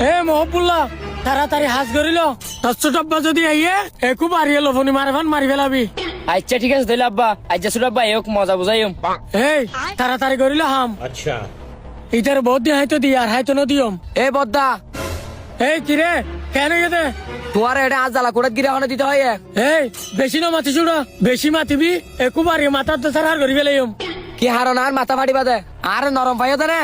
এ মহবুল্লাহ তাড়াতাড়ি হাজ করিল ছোট আব্বা যদি আইয়ে একু বাড়িয়ে লফনি মারবান মারি ফেলাবি। আচ্ছা ঠিক আছে দিলে আব্বা, আচ্ছা ছোট আব্বা এক মজা বুঝাইম। এই তাড়াতাড়ি করিল হাম। अच्छा ইটার বহুত দিয়ে হাইতো দি আর হাইতো নদিয়ম। এ বদ্দা এই কিরে কেন গেতে তোমার এটা আজ জ্বালা কোড়াত গিরে হনে দিতে হয়। এই বেশি না মাতি চুড়া বেশি মাতিবি একু বাড়িয়ে মাথার তো সার করি ফেলাইম। কি হারন আর মাথা ফাটি বাদে আর নরম পাইও না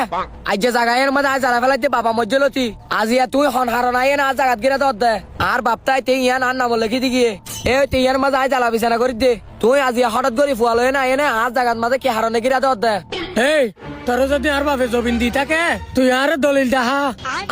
আজ যে জায়গায় মধ্যে আজ জ্বালা ফেলাইতে বাবা মজ্জলতি আজি তুই হন হারন আইয়ে না জাগাত গিরে দর দে আর বাপতাই তে ইয়ান আর নাম লেখি দি গিয়ে এ তে ইয়ার মাঝে আজ জ্বালা বিছানা করি দে তুই আজি হঠাৎ করে ফুয়ালো না আইয়ে না আর জাগাত মাঝে কি হারনে গিরে দর দে। এই তোর যদি আর বাপে জবিন দি থাকে তুই আর দলিল ডাহা।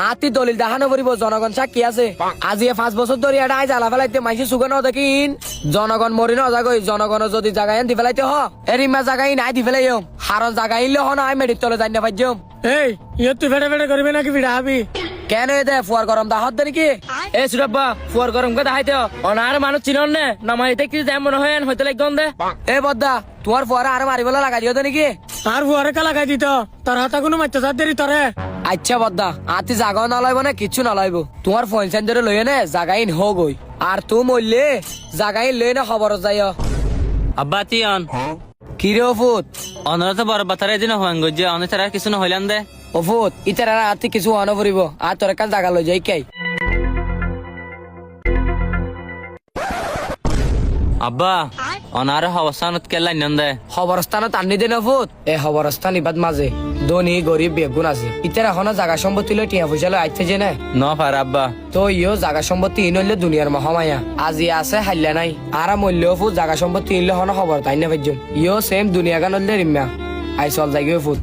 আতি দলিল দেখানো পড়িব জনগণ সাক্ষী আছে। আজি 5 বছর ধরে এটা আজ জ্বালা ফেলাইতে মাইসি সুগন দেখিন জনগণ মরি নজাগই জনগণ যদি জাগাই দি ফেলাইতে হ এরিমা জাগাই নাই দি ফেলাইম হারন জাগাই ইলে হন আই মেডির তলে জানি না পাইজম। এই ইয়ে তুই ফেটে ফেটে করবি নাকি বিড়া হাবি কেন এ দে ফুয়ার গরম দা হত দে নাকি এ ছোট আব্বা ফুয়ার গরম কথা হাইতে অনার মানুষ চিনন নে নামাইতে কি যেমন হয় হয়তো লাগন দে। এ বদ্দা তোমার ফুয়ারা আর মারিবলা লাগা দিও তো নাকি আর বুয়ারে কা লাগাই দিত তোর হাতে কোনো মাত্র সার দেরি তরে। আচ্ছা বদ্দা আতি জাগাও না লাইব না কিচ্ছু না লাইব তোমার ফোন সেন্টারে লইয়ে নে জাগাইন হো গই আর তুই মরলে জাগাইন লই না খবর যাইও। আব্বা তিয়ান কি রে অফুত অনরত বড় বাতারে দিন হওয়ান গজ্জে অনেক তার কিছু না হইলান দে অফুত ইতার আর আতি কিছু হওয়ানো পড়িব আর তোর কাল জাগা লই যাই কাই। আব্বা অনার অবস্থানত কেলাই নন দে খবরস্থানত আনি দে নফুত এ খবরস্থান ইবাদ মাঝে ধনী গরিব বেগুন আছে ইতার এখনো জাগা সম্পত্তি লই টিয়া পয়সা লই আইতে যে না ন পার আব্বা তো ইও জাগা সম্পত্তি ইনলে দুনিয়ার মহামায়া আজি আছে হাইলা নাই আর মূল্য ফুট জাগা সম্পত্তি ইনলে হন খবর তাই না ভাইজম ইও সেম দুনিয়া গান হলে রিম্যা আই চল যাই ফুট।